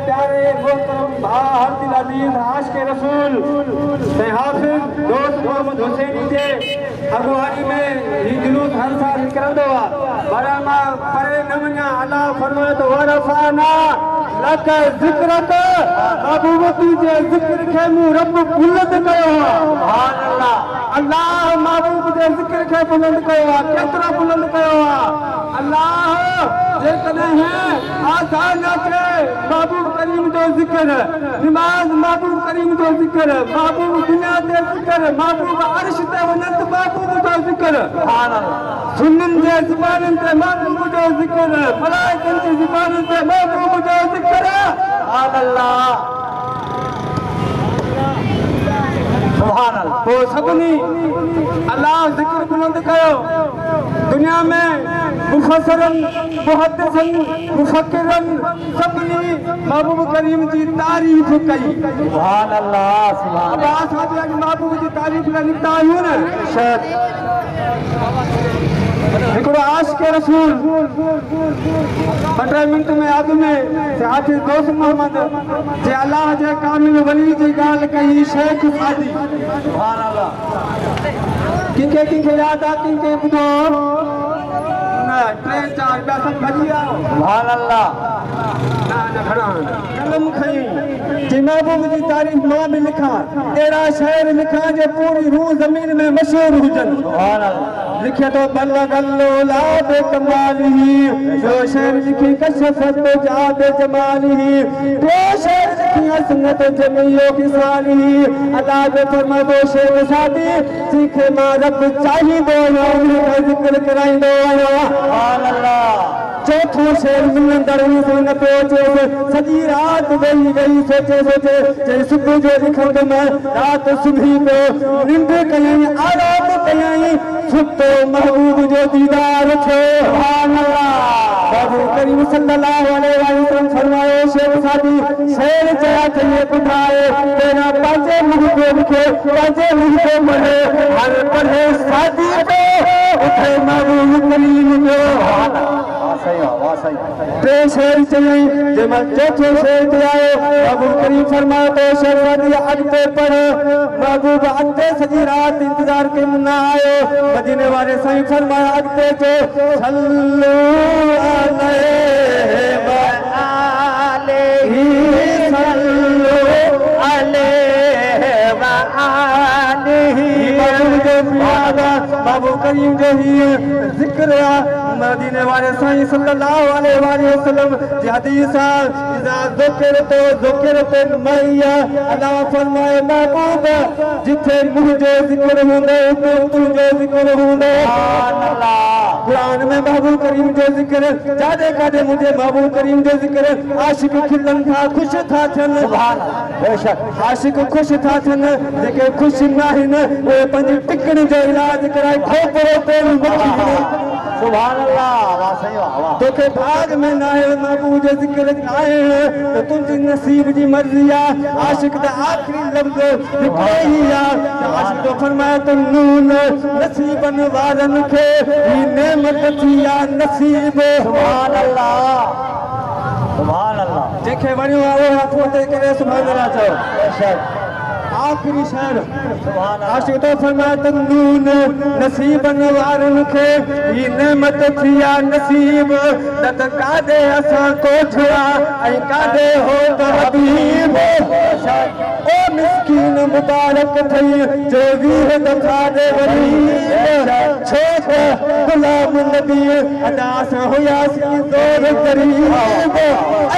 प्यारे मोहतरम हरदिल अजीज आशिक़ रसूल हाफ़िज़ दोस्त मोहम्मद हुसैनी जे अगवानी में ही जुलूस हर साल निकिरंदो आहे पर मां परे न वञा। अल्लाह फरमाए थो वरफ़अना लक ज़िक्रक महबूब तुंहिंजे ज़िक्र खे मूं रब बुलंद कयो आहे। सुभान अल्लाह। अल्लाह महबूब जे ज़िक्र खे बुलंद कयो आहे। केतिरो बुलंद कयो आहे अल्लाह जेकॾहिं आसान अचे महबूब करीम जो ज़िक्र निमाज़ महबूब करीम जो ज़िक्र महबूब दुनिया ते ज़िक्र महबूब अर्श ते वञनि त महबूब जो ज़िक्र सुन्ननि जे ज़ुबाननि ते महबूब जो ज़िक्र मलाइकनि जी ज़ुबाननि ते महबूब जो ज़िक्र अल्लाह सुभान अल्लाह। तो सभिनी अल्लाह ज़िक्र बुलंद कयो। दुनिया में मुफ़स्सिरन मुहद्दिसन मुफ़क्किरन सभिनी महबूब करीम जी तारीफ़ कई। सुभान अल्लाह सुभान अल्लाह। असां महबूब जी तारीफ़ लाइ निकिता आहियूं न हिकिड़ो आशिक़ रसूल 15 मिंट में अॻु में हाफ़िज़ दोस्त मोहम्मद जे अल्लाह जे कामिल वली जी ॻाल्हि कई शेख सादी। सुभान अल्लाह। कंहिंखे यादि आहे कंहिंखे ॿुधो न 3 4 ॿिया सभु भॼी विया। सुभान अल्लाह। कलम खई जी महबूब जी तारीफ़ मां बि लिखां अहिड़ा शेर लिखां जो पूरी रूह ज़मीन में मशहूर हुजनि। सुभान अल्लाह। लिखे तो बल्लगल्लो लाद कमालिही जो शेर लिखी कशफत जाद जमालिही तो शेर लिखी हसनत जमियो किसालिही अल्लाह बे फरमातो शेर सादी सीखे मां रब चाहिदो उनका जिक्र कराइंदो आया। सुभान अल्लाह। चौथो शेर मिलंदड़ हुई न पहुचे सॼी रात वेही वेही सोचे सोचे चई सुबुह जो लिखंदुमि रात सुबही को निंड कयई आराम कयई सुतो महबूब जो दीदार थियो। सुभान अल्लाह। बाबू करीम सल्लल्लाहु अलैहि वसल्लम फरमायो शेर सादी शेर चया थे ॿुधाए तेरा पंहिंजे मुंह को लिखे पंहिंजे मुंह को पढ़े हर पढ़े सादी को उठे महबूब करीम जो। टे शेर चयई जंहिंमां चौथो शेर ते आयो महबूब करीम फरमायो तो शेर सादी अॻिते पढ़ महबूब अॻिते सॼी रात इंतज़ार कई न आयो मदीने वारे साईं फरमाया अॻिते जो सल्लू अलैहि व आलिही सल्लू अलैहि व आलिही महबूब करीम जो ही ज़िक्र मदीने वाले साईं सल्लल्लाहु अलैहि वसल्लम जी हदीस इज़ा ज़ुकिरतो मैया अल्लाह फरमाए महबूब जिथे मुंहिंजो ज़िक्र हूंदो उते तुंहिंजो ज़िक्र हूंदो। सुभान अल्लाह। कुरान में महबूब करीम जो ज़िक्र जाॾे काॾे मुंहिंजे महबूब करीम जो ज़िक्र आशिक़ खिलनि था ख़ुशि था थियनि। सुभान अल्लाह। बेशक आशिक़ ख़ुशि था थियनि जेके ख़ुशि न आहिनि उहे पंहिंजी टिकणी जो इलाज कराए खोपरो तेल मखी। सुभान अल्लाह। वाह सही वाह। तोखे भाग में न आहे महबूब जो ज़िक्र आहे तो तुंहिंजी नसीब जी मर्ज़ी आहे। आशिक़ दा आख़िरी लफ़्ज़ हिकिड़ो ई आहे आशिक़ तो फरमाए तो नून नसीबनि वारनि खे ही नेमत थी आहे नसीब। सुभान अल्लाह। सुभान अल्लाह। जेके वणियो आहे उहो हथ मथे करे सुभान अल्लाह चओ। बेशक आखिरी शेर आशिक़ तो फरमाए तो नून नसीबनि वारनि खे ही नेमत थी आहे नसीब न त काॾे असां कोठिया ऐं काॾे हो त हबीब। ओ मिस्कीन मुबारक थई जो वीह दफ़ा ॾे वरी छो त गुलाम नबी अदा सां हुयासीं ज़ोर करीब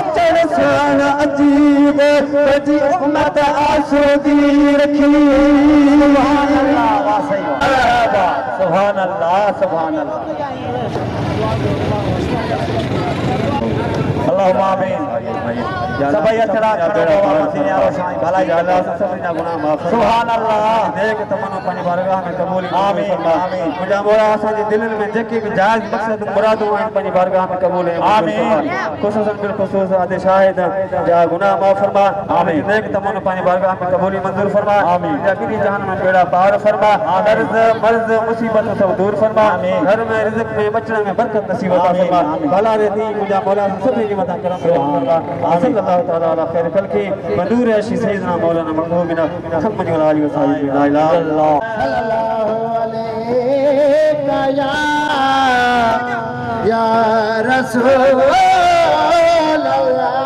अचण सां अजीब तुंहिंजी उम्मत आसूदी रखी। सुभान अल्लाह। वाह सही सुभान अल्लाह। सुभान अल्लाह। अल्लाहुम्मा आमीन। सभई अचरा भलाई अल्लाह सभिनी जा गुनाह माफ़। सुभान अल्लाह। नेक तमन्ना पंहिंजी बारगाह में क़बूल आमीन आमीन। मुंहिंजा मोला असांजे दिलनि में जेके बि जाइज़ मक़सद मुरादूं आहिनि पंहिंजी बारगाह में क़बूल आमीन। ख़ुसूसन बिलख़ुसूस अदे शाहिद जा गुनाह माफ़ फरमा आमीन। नेक तमन्ना पंहिंजी बारगाह में क़बूली मंज़ूर फरमा आमीन। जा किनी जहान में बेड़ा पार फरमा कर्ज़ मर्ज़ मुसीबत सब दूर फरमा आमीन। घर में रिज़्क़ में बचने में बरकत नसीब अता फरमा भला रे दी मुंहिंजा मोला सभिनी जे मथां करम सल्लल्लाहु तआला अला खैर खल्क़ि मंदूर है सैयदना मौलाना मखदूमिना मुहम्मद व आलिहि व सल्लम ला इलाहा इल्लल्लाह या रसूल अल्लाह